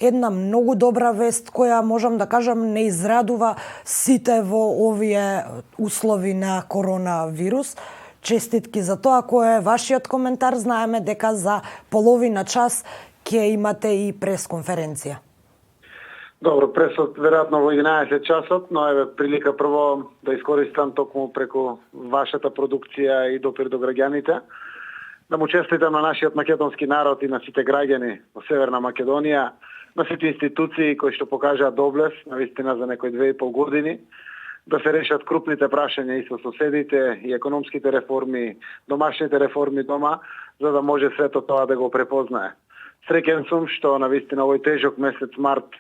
Една многу добра вест која можам да кажам не израдува сите во овие услови на коронавирус. Честитки за тоа. Кој е вашиот коментар? Знаеме дека за половина час ќе имате и пресконференција. Добро, пресот веројатно во 11 часот, но еве прилика прво да искористам токму преку вашата продукција и допир до граѓаните. Да му честитам на нашиот македонски народ и на сите граѓани во Северна Македонија, на сите институции кои што покажаат доблес, навистина за некои 2,5 години, да се решат крупните прашања и со соседите, и економските реформи, домашните реформи дома, за да може сето тоа да го препознае. Среќен сум што навистина овој тежок месец март,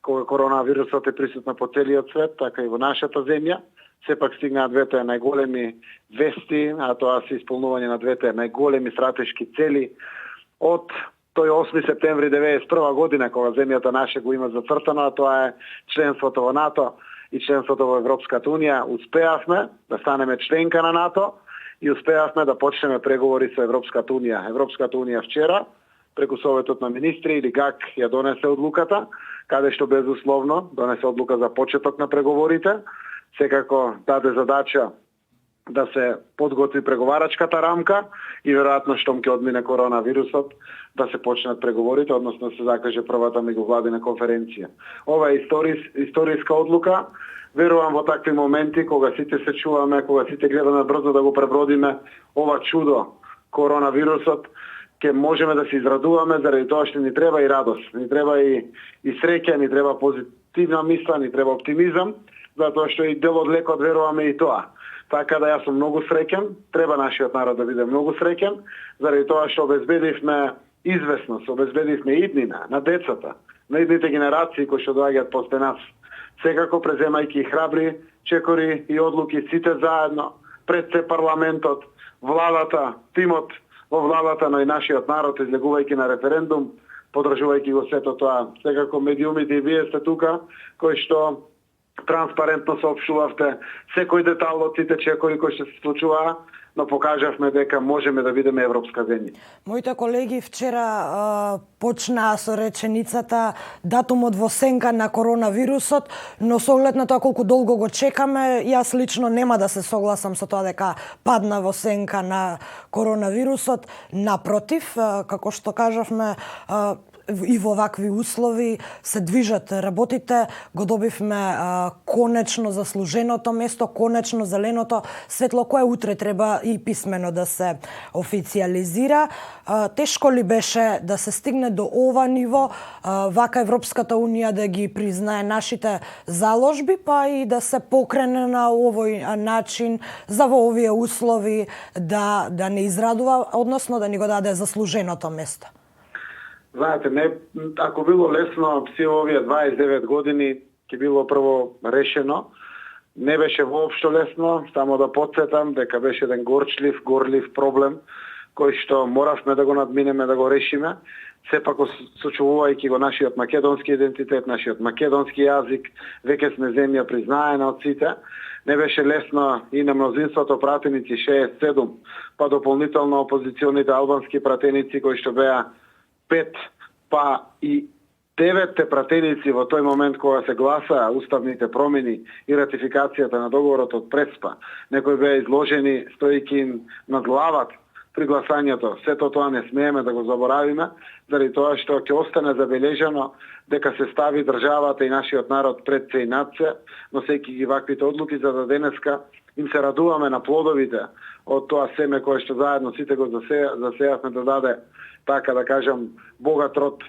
кога коронавирусот е присутна по целиот свет, така и во нашата земја, сепак стигнаа двете најголеми вести, а тоа се исполнување на двете најголеми стратешки цели од тој 8 септември 1991 година, кога земјата наша го има зацртано, а тоа е членството во НАТО и членството во Европската Унија. Успеавме да станеме членка на НАТО и успеавме да почнеме преговори со Европската Унија. Европската Унија вчера, преку Советот на министри или ГАК ја донесе одлуката, каде што безусловно донесе одлука за почеток на преговорите, секако даде задача да се подготви преговарачката рамка и веројатно штом ќе одмине коронавирусот да се почнат преговорите, односно се закаже првата меѓувладина конференција. Ова е историска одлука. Верувам во такви моменти кога сите се чуваме, кога сите гледаме брзо да го пребродиме ова чудо коронавирусот, ќе можеме да се израдуваме заради тоа што ни треба и радост, ни треба и среќа, ни треба позитивна мисла, ни треба оптимизам, затоа што и дел од лекот веруваме и тоа. Така да јас сум многу среќен, треба нашиот народ да биде многу среќен, заради тоа што обезбедивме известност, обезбедивме иднина на децата, на идните генерации кои што доаѓаат после нас. Секако преземајќи храбри чекори и одлуки сите заедно, пред се парламентот, владата, тимот во владата, но и нашиот народ излегувајќи на референдум, подржувајќи го сето тоа. Секако медиумите и вие сте тука, кои што транспарентно соопштувавте секој детал од сите чекори кои што се случуваа, но покажавме дека можеме да бидеме европска земја. Моите колеги вчера почнаа со реченицата датумот во сенка на коронавирусот, но со оглед на тоа колку долго го чекаме, јас лично нема да се согласам со тоа дека падна во сенка на коронавирусот. Напротив, како што кажавме, и во вакви услови се движат работите, го добивме конечно заслуженото место, конечно зеленото светло, кое утре треба и писмено да се официализира. Тешко ли беше да се стигне до ова ниво, вака Европската Унија да ги признае нашите заложби, па и да се покрене на овој начин за во овие услови да не израдува, односно да ни го даде заслуженото место? Знаете, ако било лесно, си овие 29 години ќе било прво решено. Не беше воопшто лесно, само да потсетам дека беше еден горлив проблем, кој што моравме да го надминеме, да го решиме. Сепак сочувувајќи го нашиот македонски идентитет, нашиот македонски јазик, веќе сме земја признаена од сите. Не беше лесно и на мнозинството пратеници 67, па дополнително опозиционите албански пратеници кои што беа 5, па и 9 пратеници во тој момент кога се гласаа уставните промени и ратификацијата на договорот од Преспа. Некои беа изложени стојки над главата при гласањето. Сето тоа не смееме да го заборавиме, заради тоа што ќе остане забележано дека се стави државата и нашиот народ пред се и над се, носејќи ги ваквите одлуки, за да денеска им се радуваме на плодовите од тоа семе кое што заедно сите го засејавме да даде, така да кажам, богат род.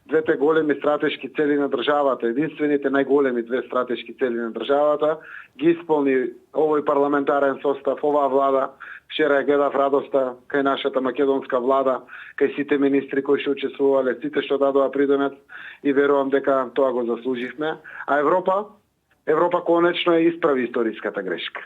Двете големи стратешки цели на државата, единствените најголеми две стратешки цели на државата, ги исполни овој парламентарен состав, оваа влада. Вчера ја гледав радоста кај нашата македонска влада, кај сите министри кои што учествувале, сите што дадоа придонес и верувам дека тоа го заслуживме. А Европа конечно е исправи историската грешка.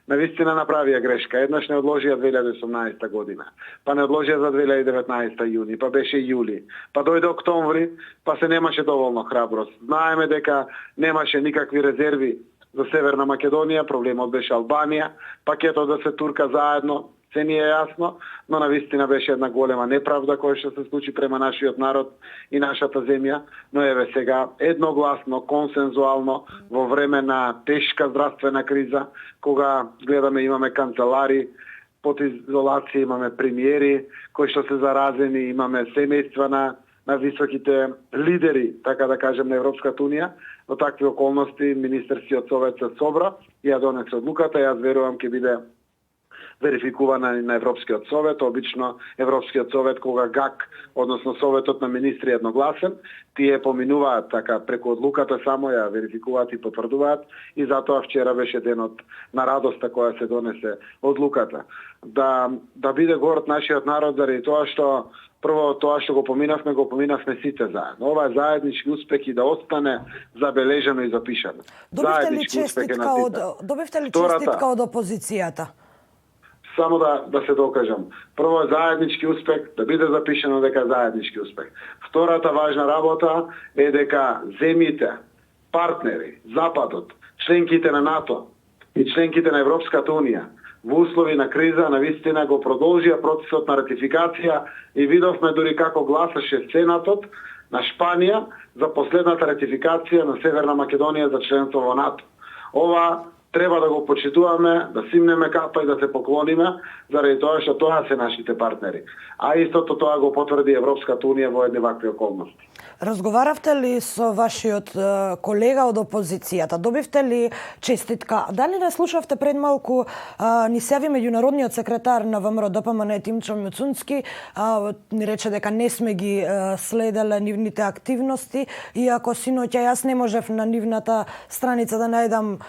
Навистина направија грешка. Еднаш не одложија 2018 година, па не одложија за 2019 јуни, па беше јули, па дојде октомври, па се немаше доволно храброст. Знаеме дека немаше никакви резерви за Северна Македонија, проблемот беше Албанија, пакетот да се турка заедно, се ни е јасно, но навистина беше една голема неправда која што се случи према нашиот народ и нашата земја, но еве сега едногласно, консензуално во време на тешка здравствена криза, кога гледаме имаме канцелари под изолација, имаме премиери кои што се заразени, имаме семејства на високите лидери, така да кажем, на Европската унија. Во такви околности Министерскиот совет се собра и ја донесе одлуката. Јас верувам ќе биде верификувана на Европскиот совет. Обично Европскиот совет кога ГАК, односно Советот на министри едногласен, тие поминуваат така преку одлуката само ја верификуваат и потврдуваат и затоа вчера беше денот на радоста која се донесе одлуката. Да биде горд нашиот народ заради тоа што прво тоа што го поминавме сите заедно. Ова е заеднички успех и да остане забележано и запишано. Добивте ли честитка од опозицијата? Само да се докажам. Прво е заеднички успех, да биде запишано дека заеднички успех. Втората важна работа е дека земјите, партнери, Западот, членките на НАТО и членките на Европската унија во услови на криза навистина го продолжија процесот на ратификација и видовме дури како гласаше Сенатот на Шпанија за последната ратификација на Северна Македонија за членство во НАТО. Ова треба да го почитуваме, да симнеме капа и да се поклониме, заради тоа што тоа се нашите партнери. А истото тоа го потврди Европската унија во едни вакви околности. Разговаравте ли со вашиот колега од опозицијата? Добивте ли честитка? Дали не слушавте пред малку ни се јави меѓународниот секретар на ВМРО ДПМН Тимчо Мицунски, ни рече дека не сме ги следеле нивните активности, иако синоќа јас не можев на нивната страница да најдам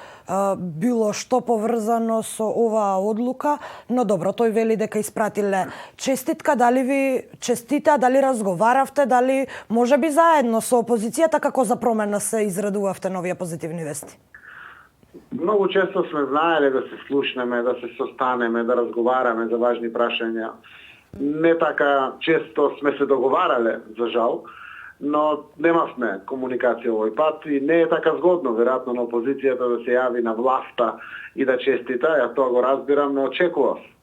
било што поврзано со оваа одлука, но добро, тој вели дека испратиле честитка. Дали ви честита, дали разговаравте, дали може би заедно со опозицијата како за промена се израдувавте новија позитивни вести? Многу често сме знаеле да се слушнеме, да се состанеме, да разговараме за важни прашања. Не така често сме се договарале, за жал, но немавме комуникација овој пат и не е така згодно, веројатно, на опозицијата да се јави на власта и да честита. Ја тоа го разбирам, но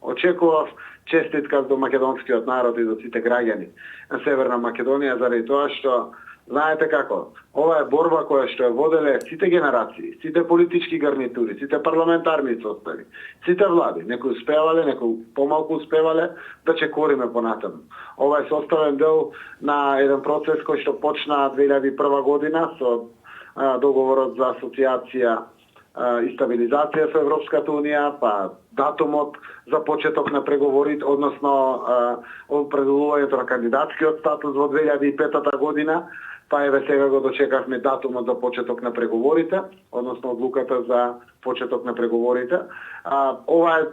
очекував честитка до македонскиот народ и до сите граѓани на Северна Македонија, заради тоа што знаете како, ова е борба која што ја воделе сите генерации, сите политички гарнитури, сите парламентарни состави, сите влади. Некои успевале, некои помалку успевале да чекориме понатаму. Ова е составен дел на еден процес кој што почна 2001 година со договорот за асоциација и стабилизација со Европската унија, па датумот за почеток на преговорите, односно определувањето на кандидатскиот статус во 2005 година, па еве сега го дочекавме датумот за почеток на преговорите, односно одлуката за почеток на преговорите. Ова е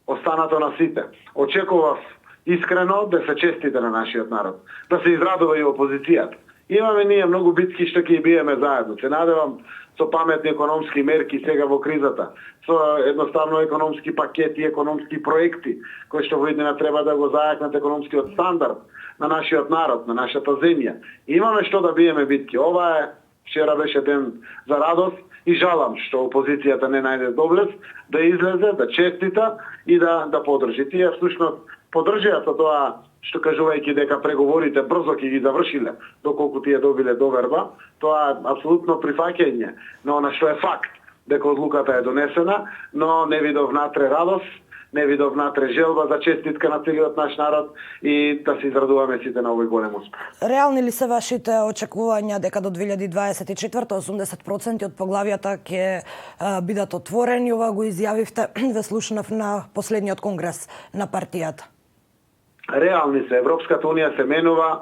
останато на сите. Очекував искрено да се честите на нашиот народ, да се израдува и опозицијата. Имаме ние многу битки што ќе биеме заедно. Се надевам со паметни економски мерки сега во кризата, со едноставно економски пакети, економски проекти, кои што во иднина треба да го зајакнат економскиот стандард на нашиот народ, на нашата земја. Имаме што да биеме битки. Ова е, вчера беше ден за радост и жалам што опозицијата не најде доблес да излезе, да честита и да подржи. Тие всушност подржија со тоа што кажувајќи дека преговорите брзо ќе ги завршиле, доколку тие добиле доверба, тоа е апсолутно прифаќање на она што е факт, дека одлуката е донесена, но не видов натре радост, не видов натре желба за честитка на целиот наш народ и да се израдуваме сите на овој голем успех. Реални ли се вашите очекувања дека до 2024 80% од поглавјата ќе бидат отворени? Ова го изјавивте, ве слушнав на последниот конгрес на партијата. Реални се. Европската унија се менува,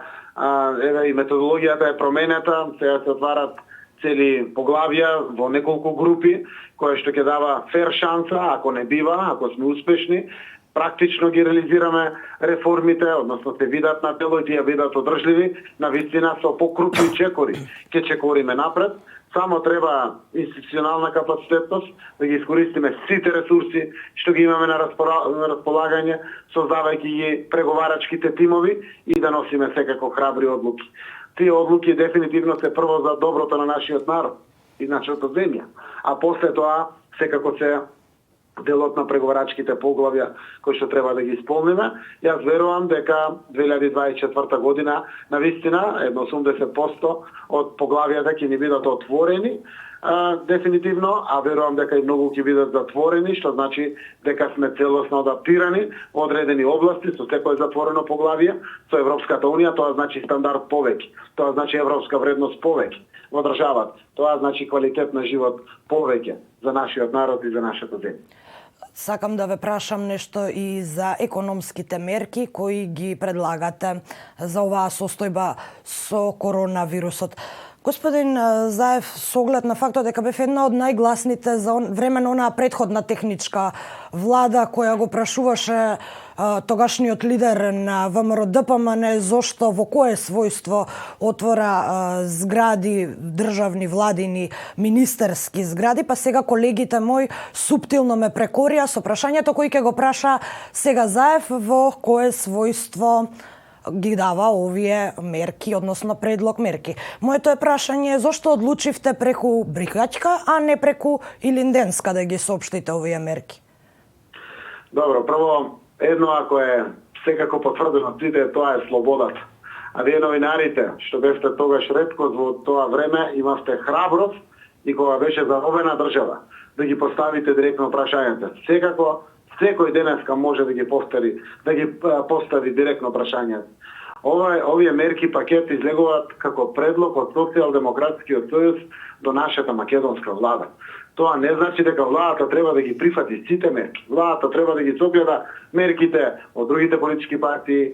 еве и методологијата е променета, сега се отварат цели поглавја во неколку групи, која што ќе дава фер шанса, ако не бива, ако сме успешни, практично ги реализираме реформите, односно се видат на дело и тие видат одржливи, навистина со покрупни чекори. Ќе чекориме напред, само треба институционална капацитетност, да ги искористиме сите ресурси што ги имаме на располагање, создавајќи ги преговарачките тимови и да носиме секако храбри одлуки. Тие одлуки дефинитивно се прво за доброто на нашиот народ и нашата земја, а после тоа секако се делот на преговарачките поглавја кои што треба да ги исполниме. Јас верувам дека 2024 година навистина едно 80% од поглавјата ќе ни бидат отворени дефинитивно, а верувам дека и многу ќе бидат затворени, што значи дека сме целосно адаптирани во одредени области со секое затворено поглавие со Европската унија, тоа значи стандард повеќе, тоа значи европска вредност повеќе во државата, тоа значи квалитет на живот повеќе за нашиот народ и за нашата земја. Сакам да ве прашам нешто и за економските мерки кои ги предлагате за оваа состојба со коронавирусот. Господин Заев, со оглед на фактот дека бев една од најгласните за време на онаа претходна техничка влада која го прашуваше тогашниот лидер на ВМРО-ДПМН зошто во кое својство отвора згради, државни, владини, министерски згради, па сега колегите мои суптилно ме прекорија со прашањето кој ќе го праша сега Заев во кое својство ги дава овие мерки, односно предлог мерки. Моето е прашање зошто одлучивте преку Бригаќка, а не преку Илинденска да ги соопштите овие мерки? Добро, прво, едно ако е секако потврдено сите, тоа е слободата. А вие новинарите, што бевте тогаш ретко во тоа време, имавте храброст и кога беше заробена држава, да ги поставите директно прашањата. Секако, секој денеска може да ги постави директно прашањата. Овие мерки пакет излегуваат како предлог од Социјалдемократскиот сојуз до нашата македонска влада. Тоа не значи дека владата треба да ги прифати сите мерки. Владата треба да ги согледа мерките од другите политички партии,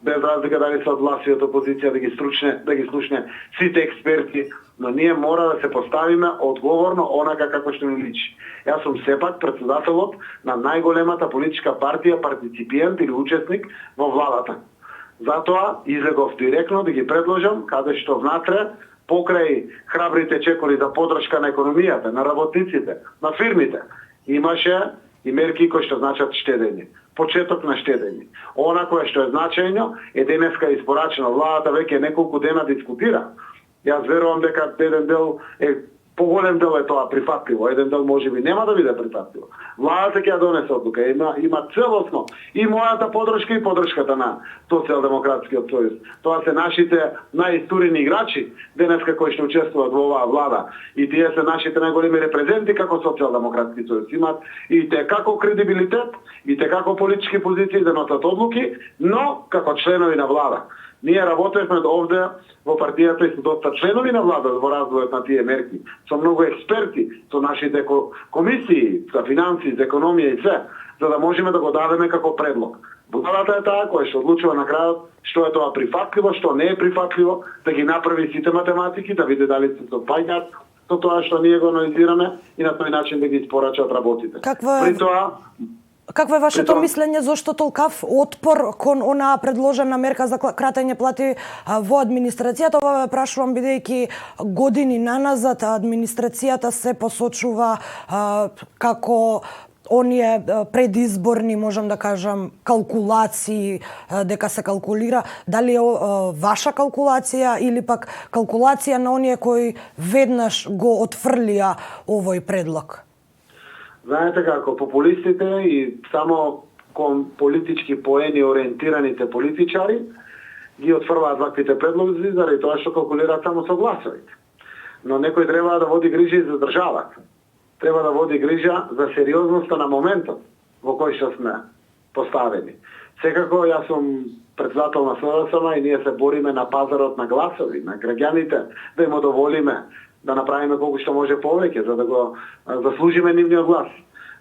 без разлика дали се од власт и од опозиција, да ги слушне сите експерти, но ние мора да се поставиме одговорно онака како што ни личи. Јас сум сепак председателот на најголемата политичка партија, партиципиент или учесник во владата. Затоа излегов директно да ги предложам каде што внатре, покрај храбрите чекори за подршка на економијата, на работниците, на фирмите, имаше и мерки кои што значат штедење. Почеток на штедење. Она кое што е значајно е денеска испорачено. Владата веќе неколку дена дискутира. Јас верувам дека еден дел е поголем дел е тоа прифатливо, еден дел можеби нема да биде прифатливо. Владата ќе ја донесе одлука, има целосно и мојата подршка и подршката на Социјалдемократскиот сојуз. Тоа се нашите најистурени играчи денеска кои што учествуваат во оваа влада и тие се нашите најголеми репрезенти како Социјалдемократски сојуз. Имаат и те како кредибилитет, и те како политички позиции да носат одлуки, но како членови на влада. Ние работевме овде во партијата и со доста членови на влада во развојот на тие мерки, со многу експерти, со нашите комисии за финанси, за економија и се, за да можеме да го дадеме како предлог. Владата е таа која што одлучува на крајот што е тоа прифатливо, што не е прифатливо, да ги направи сите математики, да види дали се совпаѓаат со тоа што ние го анализираме и на тој начин да ги испорачат работите. Какво е вашето мислење зошто толкав отпор кон онаа предложена мерка за кратење плати во администрацијата? Ова ве прашувам бидејќи години наназад администрацијата се посочува како оние предизборни, можам да кажам, калкулации, дека се калкулира, дали е ваша калкулација или пак калкулација на оние кои веднаш го отфрлија овој предлог? Знаете како, популистите и само кон политички поени ориентираните политичари ги отфрлаат ваквите предлози заради тоа што калкулираат само со гласовите. Но некој треба да води грижа и за државата. Треба да води грижа за сериозноста на моментот во кој што сме поставени. Секако, јас сум председател на СДСМ и ние се бориме на пазарот на гласови, на граѓаните, да им удоволиме, да направиме колку што може повеќе, за да го заслужиме нивниот глас.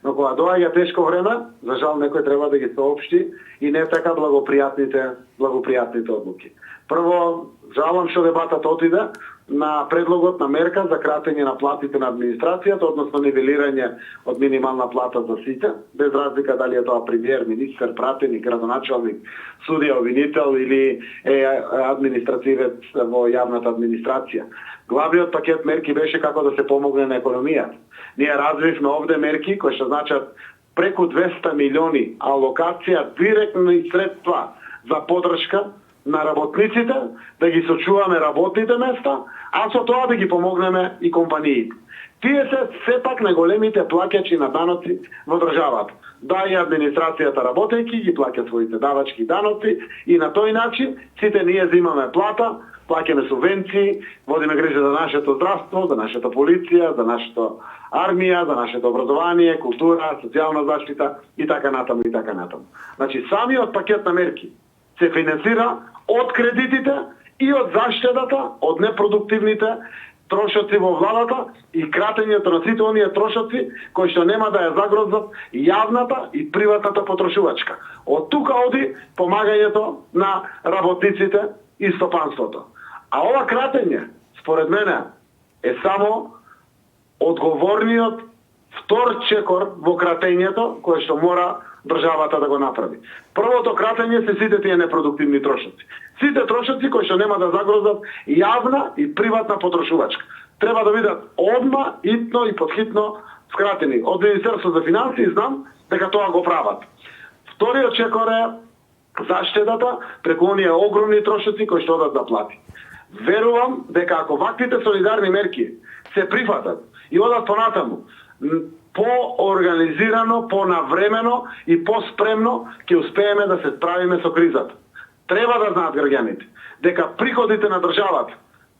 Но кога доаѓа тешко време, за жал некој треба да ги соопшти и не така благопријатните одлуки. Прво, жалам што дебатата отиде на предлогот на мерка за кратење на платите на администрацијата, односно нивелирање од минимална плата за сите, без разлика дали е тоа премиер, министер, пратеник, градоначалник, судија, обвинител или административец во јавната администрација. Главниот пакет мерки беше како да се помогне на економијата. Ние развивме овде мерки кои што значат преку 200 милиони алокација директни средства за подршка на работниците, да ги сочуваме работните места, а со тоа да ги помогнеме и компаниите. Тие се сепак најголемите плаќачи на даноци во државата. Да, и администрацијата работејќи ги плаќа своите давачки даноци и на тој начин сите ние земаме плата, плаќаме субвенции, водиме грижа за нашето здравство, за нашата полиција, за нашата армија, за нашето образование, култура, социјална заштита и така натаму и така натаму. Значи самиот пакет на мерки се финансира од кредитите и од заштедата, од непродуктивните трошоци во владата и кратењето на сите оние трошоци кои што нема да ја загрозат јавната и приватната потрошувачка. Од тука оди помагањето на работниците и стопанството. А ова кратење, според мене, е само одговорниот втор чекор во кратењето кое што мора државата да го направи. Првото кратење се сите тие непродуктивни трошоци. Сите трошоци кои што нема да загрозат јавна и приватна потрошувачка. Треба да бидат одма, итно и подхитно скратени. Од Министерството за финансии знам дека тоа го прават. Вториот чекор е заштедата преку оние огромни трошоци кои што одат да плати. Верувам дека ако ваквите солидарни мерки се прифатат и одат понатаму, по-организирано, по-навремено и по-спремно ќе успееме да се справиме со кризата. Треба да знаат граѓаните дека приходите на државата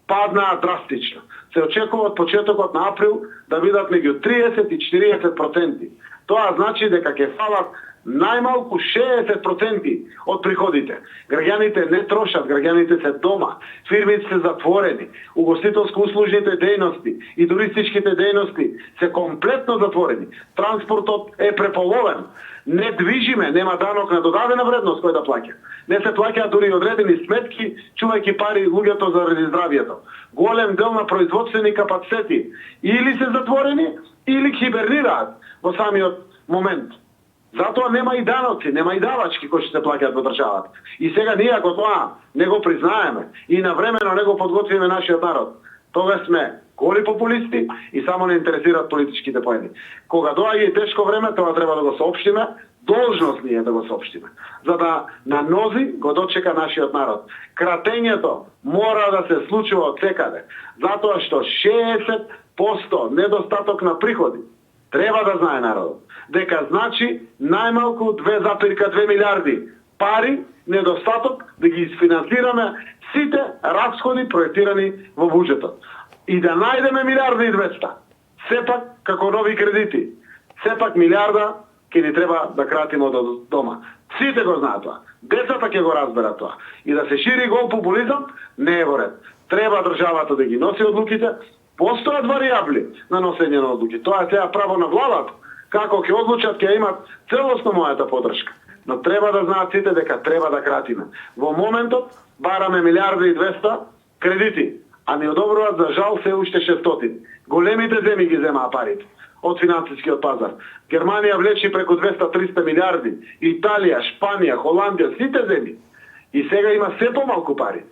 паднаа драстично. Се очекува од почетокот на април да бидат меѓу 30 и 40%. Тоа значи дека ќе фалат најмалку 60% од приходите. Граѓаните не трошат, граѓаните се дома, фирмите се затворени, угостителско-услужните дејности и туристичките дејности се комплетно затворени. Транспортот е преполовен. Не движиме, нема данок на додадена вредност кој да плаќа. Не се плаќаат дури одредени сметки, чувајќи пари луѓето заради здравието. Голем дел на производствени капацитети или се затворени, или хибернираат во самиот момент. Затоа нема и даноци, нема и давачки кои што се плаќаат во државата. И сега ние ако тоа не го признаеме и навремено не го подготвиме нашиот народ, тога сме голи популисти и само не интересираат политичките поени. Кога доаѓа и тешко време, тоа треба да го соопштиме, должност ни е да го соопштиме, за да на нози го дочека нашиот народ. Кратењето мора да се случува од секаде, затоа што 60% недостаток на приходи треба да знае народот дека значи најмалку 2,2 милиарди пари недостаток да ги изфинансираме сите расходи проектирани во буџетот. И да најдеме милиарда и 200. Сепак, како нови кредити, сепак милиарда ќе ни треба да кратиме од дома. Сите го знаат тоа. Децата ќе го разберат тоа. И да се шири гол популизам, не е во ред. Треба државата да ги носи одлуките. Постојат варијабли на носење на одлуки. Тоа е сега право на владата. Како ќе одлучат, ќе имат целосно мојата поддршка. Но треба да знаат сите дека треба да кратиме. Во моментот бараме милиарда и 200 кредити, а ни одобруваат за жал се уште 600. Големите земји ги земаа парите од финансискиот пазар. Германија влечи преку 200-300 милиарди, Италија, Шпанија, Холандија, сите земји. И сега има се помалку пари.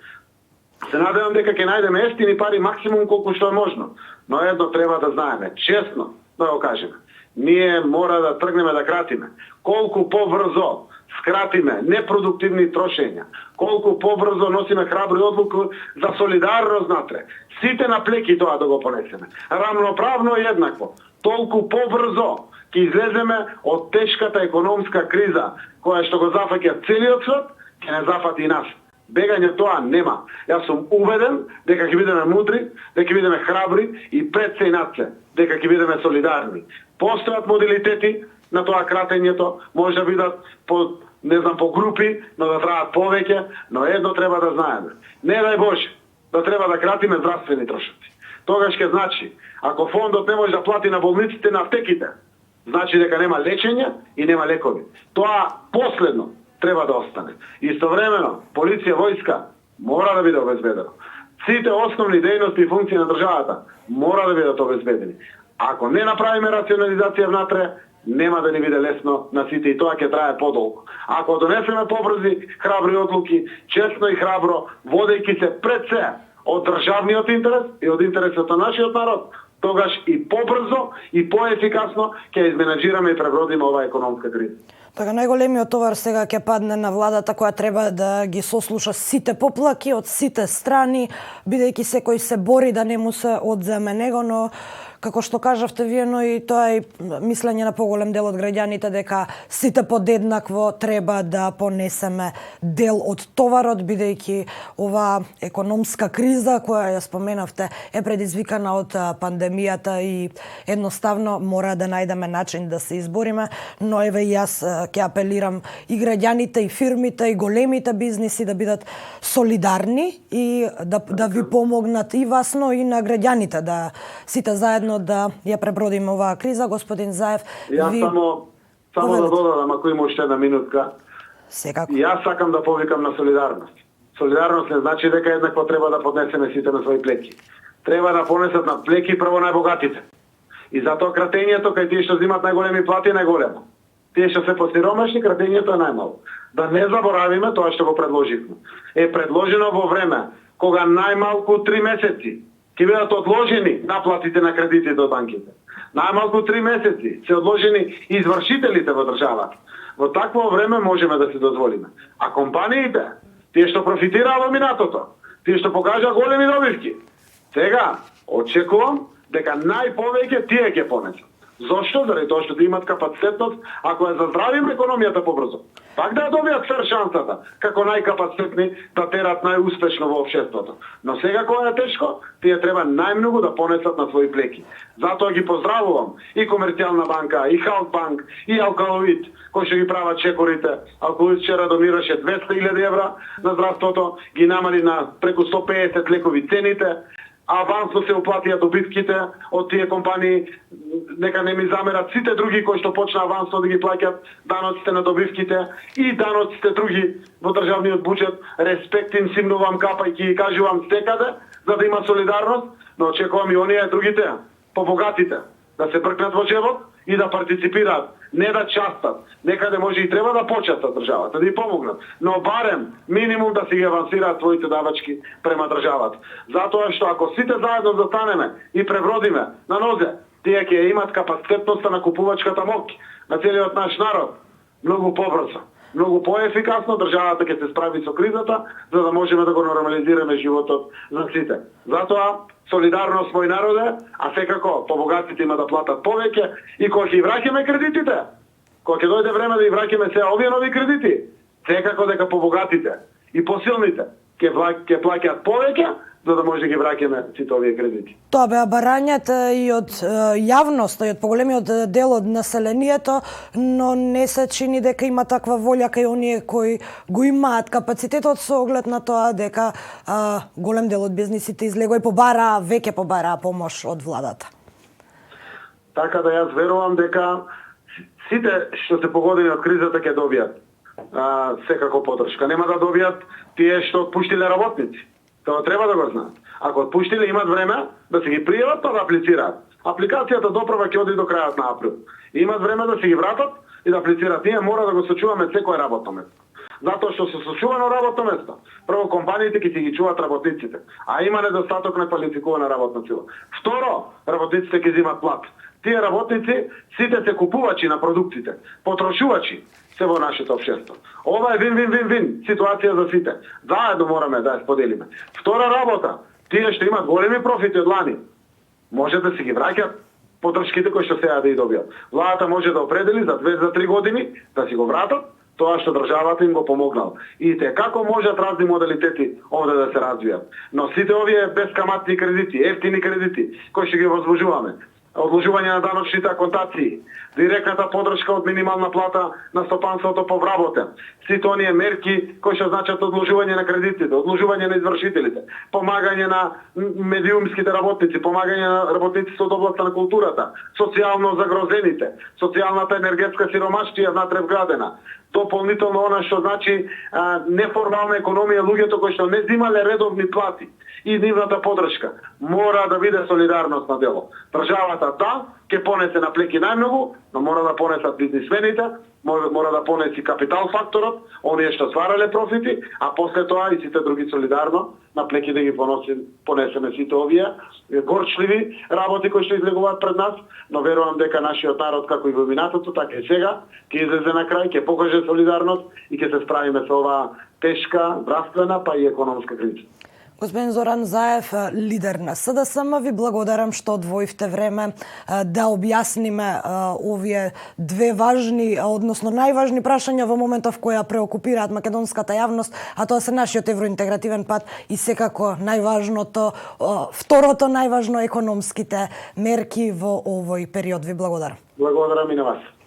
Се надевам дека ќе најдеме ефтини пари максимум колку што е можно. Но едно треба да знаеме, честно да го кажеме. Ние мора да тргнеме да кратиме. Колку побрзо скратиме непродуктивни трошења, колку побрзо носиме храбри одлуки за солидарност натре, сите на плеки тоа да го понесеме. Рамноправно и еднакво. Толку побрзо ќе излеземе од тешката економска криза која што го зафаќа целиот свет, ќе не зафати и нас. Бегање тоа нема. Јас сум убеден дека ќе бидеме мудри, дека ќе бидеме храбри и пред се и над се, дека ќе бидеме солидарни. Постојат модалитети на тоа кратењето, може да бидат по групи, но да траат повеќе, но едно треба да знаеме. Не дај Боже, да треба да кратиме здравствени трошоци. Тогаш ќе значи, ако фондот не може да плати на болниците на аптеките, значи дека нема лечење и нема лекови. Тоа последно треба да остане. Истовремено, полиција, војска мора да биде обезбедено. Сите основни дејности и функции на државата мора да бидат обезбедени. Ако не направиме рационализација внатре, нема да ни биде лесно на сите и тоа ќе трае подолго. Ако донесеме побрзи, храбри одлуки, честно и храбро, водејќи се пред се од државниот интерес и од интересот на нашиот народ, тогаш и побрзо и поефикасно ќе изменаџираме и пребродиме оваа економска криза. Така најголемиот товар сега ќе падне на владата која треба да ги сослуша сите поплаки од сите страни, бидејќи секој се бори да не му се одземе него, но како што кажавте вие, но и тоа е мислење на поголем дел од граѓаните дека сите подеднакво треба да понесеме дел од товарот, бидејќи оваа економска криза која ја споменавте е предизвикана од пандемијата и едноставно мора да најдеме начин да се избориме, но еве и јас ќе апелирам и граѓаните, и фирмите, и големите бизниси да бидат солидарни и да ви помогнат и вас, но и на граѓаните, да сите заедно да ја пребродиме оваа криза. Господин Заев, Јас само да додадам, ако има уште една минутка. Секако. Јас сакам да повикам на солидарност. Солидарност не значи дека еднакво треба да поднесеме сите на своји плеки. Треба да понесат на плеки прво најбогатите. И затоа кратењето кај тие што земат најголеми плати е најголемо. Тие што се посиромашни, кратењето е најмало. Да не заборавиме тоа што го предложивме. Е предложено во време кога најмалку 3 месеци ќе бидат одложени наплатите на кредитите од банките. Најмалку 3 месеци се одложени извршителите во државата. Во такво време можеме да се дозволиме. А компаниите, тие што профитираа во минатото, тие што покажаа големи добивки, сега очекувам дека најповеќе тие ќе понесат. Зошто? Заради тоа што да имат капацитетност, ако ја заздравиме економијата побрзо, пак да ја добијат фер шансата, како најкапацитетни да терат најуспешно во општеството. Но сега кога е тешко, тие треба најмногу да понесат на своји плеки. Затоа ги поздравувам и Комерцијална банка, и Халкбанк, и Алкалоид, кои што ги прават чекорите. Алкалоид вчера донираше 200.000 евра на здравството, ги намали на преку 150 лекови цените, авансно се уплатија добитките од тие компании, нека не ми замерат сите други кои што почна авансно да ги плаќат даноците на добивките и даноците други во државниот буџет. Респект им симнувам капајќи и кажувам секаде за да има солидарност, но очекувам и оние другите, побогатите, да се бркнат во джебот и да партиципираат, не да частат. Некаде може и треба да почастат државата, да ја помогнат, но барем минимум да си ги авансираат своите давачки према државата. Затоа што ако сите заедно застанеме и пребродиме на нозе, тие ќе имат капацитетноста на купувачката моќ на целиот наш народ многу побрзо, многу поефикасно државата ќе се справи со кризата, за да можеме да го нормализираме животот за сите. Затоа солидарност мој народе, а секако побогатите има да платат повеќе и кога ќе враќаме кредитите, кога ќе дојде време да ги враќаме се овие нови кредити, секако дека побогатите и посилните ќе плаќаат повеќе, за да може да ги враќаме сите овие кредити. Тоа беа барањата и од јавноста и од поголемиот дел од населението, но не се чини дека има таква волја кај оние кои го имаат капацитетот со оглед на тоа дека голем дел од бизнисите излегоа и веќе побараа помош од владата. Така да јас верувам дека сите што се погодени од кризата ќе добијат секако поддршка. Нема да добијат тие што отпуштиле работници. Тоа треба да го знаат. Ако отпуштиле имат време да се ги пријават па да аплицираат. Апликацијата допрва ќе оди до крајот на април. И имат време да се ги вратат и да аплицираат. Ние мора да го сочуваме секое работно место. Затоа што со сочувано работно место, прво компаниите ќе си ги чуваат работниците, а има недостаток на квалификувана работна сила. Второ, работниците ќе земат плат. Тие работници сите се купувачи на продуктите, потрошувачи се во нашето општество. Ова е вин ситуација за сите. Заедно мораме да ја споделиме. Втора работа, тие што имат големи профити од лани, може да си ги враќат подршките кои што сега да ги добијат. Владата може да определи за 2-3 години да си го вратат тоа што државата им го помогнал. И како можат разни моделитети овде да се развијат. Но сите овие бескаматни кредити, ефтини кредити, кои што ги возложуваме, одложување на даночните аконтации, директната поддршка од минимална плата на стопанството по вработен, сите оние мерки кои што значат одложување на кредитите, одложување на извршителите, помагање на медиумските работници, помагање на работниците од областта на културата, социјално загрозените, социјалната енергетска сиромаштија внатре вградена, дополнително она што значи неформална економија, луѓето кои што не земале редовни плати и нивната поддршка. Мора да биде солидарност на дело. Државата државата ќе понесе на плеки најмногу, но мора да понесат бизнисмените, мора да понеси капитал факторот, оние што стварале профити, а после тоа и сите други солидарно на плеки да ги понесеме сите овие горчливи работи кои што излегуваат пред нас, но верувам дека нашиот народ, како и во минатото, така и сега, ќе излезе на крај, ќе покаже солидарност и ќе се справиме со оваа тешка здравствена па и економска криза. Господин Зоран Заев, лидер на СДСМ, ви благодарам што одвоивте време да објасниме овие две важни, односно најважни прашања во моментов која преокупираат македонската јавност, а тоа се нашиот евроинтегративен пат и секако најважното, второто најважно економските мерки во овој период. Ви благодарам. Благодарам и на вас.